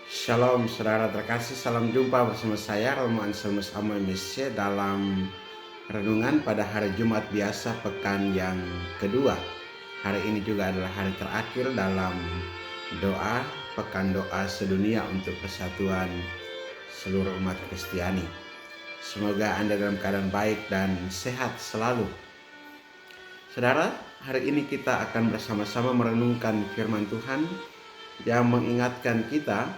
Shalom saudara terkasih, salam jumpa bersama saya Romo Anselmus Amo MSC dalam renungan pada hari Jumat biasa pekan yang kedua. Hari ini juga adalah hari terakhir dalam doa pekan doa sedunia untuk persatuan seluruh umat Kristiani. Semoga Anda dalam keadaan baik dan sehat selalu. Saudara, hari ini kita akan bersama-sama merenungkan firman Tuhan yang mengingatkan kita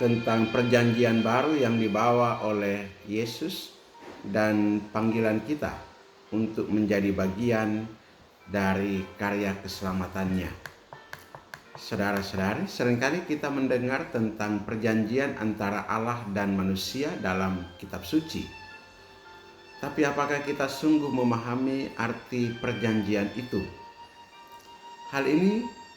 tentang perjanjian baru yang dibawa oleh Yesus dan panggilan kita untuk menjadi bagian dari karya keselamatannya. Saudara-saudari, seringkali kita mendengar tentang perjanjian antara Allah dan manusia dalam kitab suci. Tapi apakah kita sungguh memahami arti perjanjian itu?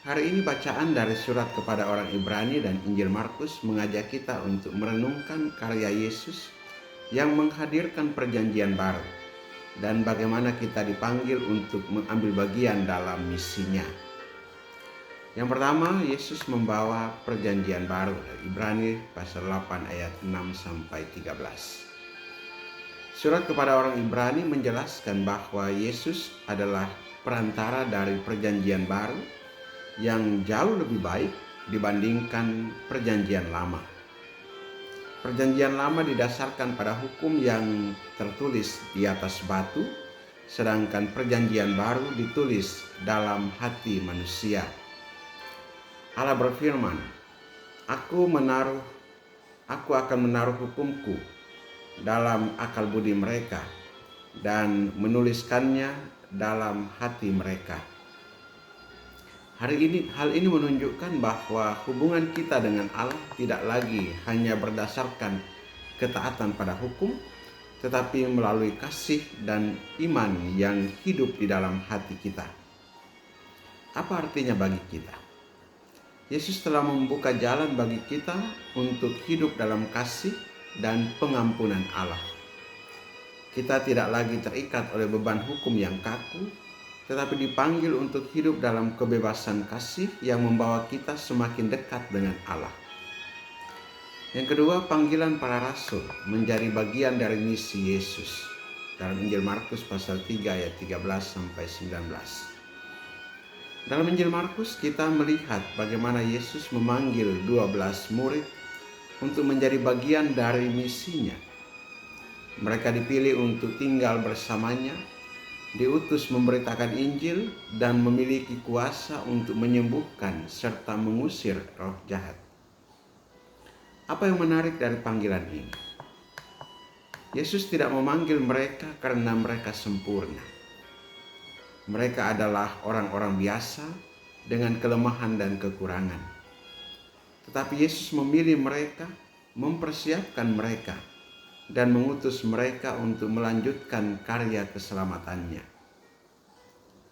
Hari ini bacaan dari surat kepada orang Ibrani dan Injil Markus mengajak kita untuk merenungkan karya Yesus yang menghadirkan perjanjian baru dan bagaimana kita dipanggil untuk mengambil bagian dalam misinya. Yang pertama, Yesus membawa perjanjian baru, Ibrani pasal 8 ayat 6-13. Surat kepada orang Ibrani menjelaskan bahwa Yesus adalah perantara dari perjanjian baru yang jauh lebih baik dibandingkan perjanjian lama. Perjanjian lama didasarkan pada hukum yang tertulis di atas batu, sedangkan perjanjian baru ditulis dalam hati manusia. Allah berfirman, Aku akan menaruh hukumku dalam akal budi mereka dan menuliskannya dalam hati mereka. Hal ini menunjukkan bahwa hubungan kita dengan Allah tidak lagi hanya berdasarkan ketaatan pada hukum, tetapi melalui kasih dan iman yang hidup di dalam hati kita. Apa artinya bagi kita? Yesus telah membuka jalan bagi kita untuk hidup dalam kasih dan pengampunan Allah. Kita tidak lagi terikat oleh beban hukum yang kaku, tetapi dipanggil untuk hidup dalam kebebasan kasih yang membawa kita semakin dekat dengan Allah. Yang kedua, panggilan para rasul menjadi bagian dari misi Yesus. Dalam Injil Markus pasal 3 ayat 13-19. Dalam Injil Markus kita melihat bagaimana Yesus memanggil 12 murid untuk menjadi bagian dari misinya. Mereka dipilih untuk tinggal bersamanya, diutus memberitakan Injil dan memiliki kuasa untuk menyembuhkan serta mengusir roh jahat. Apa yang menarik dari panggilan ini? Yesus tidak memanggil mereka karena mereka sempurna. Mereka adalah orang-orang biasa dengan kelemahan dan kekurangan. Tetapi Yesus memilih mereka, mempersiapkan mereka, dan mengutus mereka untuk melanjutkan karya keselamatannya.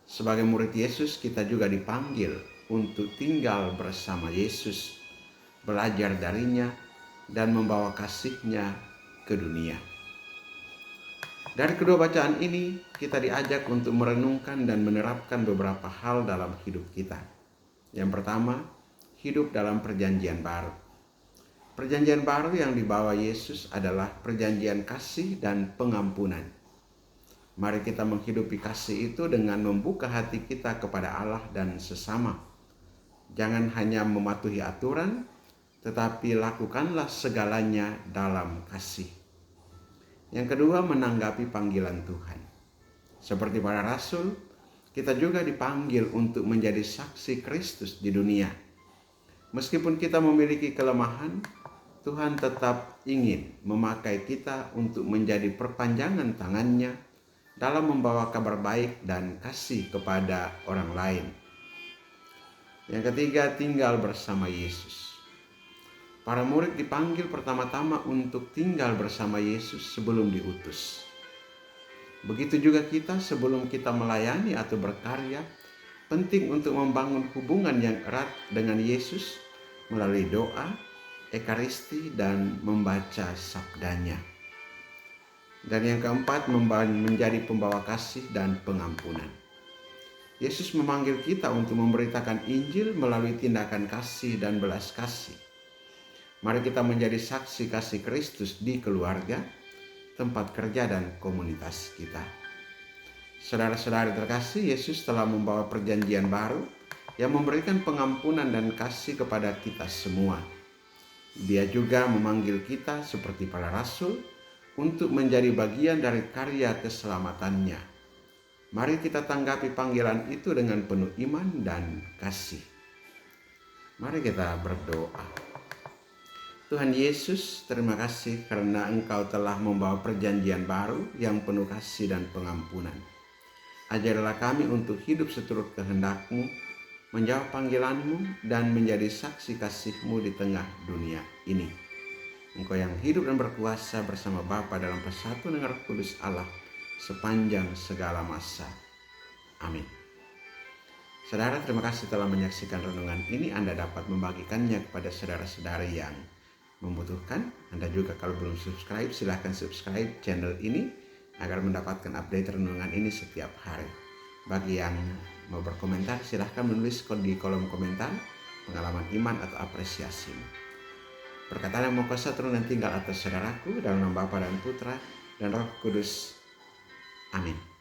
Sebagai murid Yesus, kita juga dipanggil untuk tinggal bersama Yesus, belajar darinya, dan membawa kasih-Nya ke dunia. Dari kedua bacaan ini, kita diajak untuk merenungkan dan menerapkan beberapa hal dalam hidup kita. Yang pertama, hidup dalam perjanjian baru. Perjanjian baru yang dibawa Yesus adalah perjanjian kasih dan pengampunan. Mari kita menghidupi kasih itu dengan membuka hati kita kepada Allah dan sesama. Jangan hanya mematuhi aturan, tetapi lakukanlah segalanya dalam kasih. Yang kedua, menanggapi panggilan Tuhan. Seperti para rasul, kita juga dipanggil untuk menjadi saksi Kristus di dunia. Meskipun kita memiliki kelemahan, Tuhan tetap ingin memakai kita untuk menjadi perpanjangan tangannya dalam membawa kabar baik dan kasih kepada orang lain. Yang ketiga, tinggal bersama Yesus. Para murid dipanggil pertama-tama untuk tinggal bersama Yesus sebelum diutus. Begitu juga kita sebelum kita melayani atau berkarya, penting untuk membangun hubungan yang erat dengan Yesus melalui doa, ekaristi, dan membaca sabdanya. Dan yang keempat, menjadi pembawa kasih dan pengampunan. Yesus memanggil kita untuk memberitakan Injil melalui tindakan kasih dan belas kasih. Mari kita menjadi saksi kasih Kristus di keluarga, tempat kerja, dan komunitas kita. Saudara-saudari terkasih, Yesus telah membawa perjanjian baru yang memberikan pengampunan dan kasih kepada kita semua. Dia juga memanggil kita seperti para rasul untuk menjadi bagian dari karya keselamatannya. Mari kita tanggapi panggilan itu dengan penuh iman dan kasih. Mari kita berdoa. Tuhan Yesus, terima kasih karena Engkau telah membawa perjanjian baru yang penuh kasih dan pengampunan. Ajarlah kami untuk hidup seturut kehendak-Mu, menjawab panggilan-Mu, dan menjadi saksi kasih-Mu di tengah dunia ini. Engkau yang hidup dan berkuasa bersama Bapa dalam persatuan dengan Roh Kudus Allah sepanjang segala masa. Amin. Saudara, terima kasih telah menyaksikan renungan ini. Anda dapat membagikannya kepada saudara-saudari yang membutuhkan. Anda juga kalau belum subscribe, silahkan subscribe channel ini agar mendapatkan update renungan ini setiap hari. Bagi yang mau berkomentar, silahkan menulis di kolom komentar pengalaman iman atau apresiasi. Perkataan yang mau kuasa turun dan tinggal atas saudaraku dalam nama Bapa dan Putra dan Roh Kudus. Amin.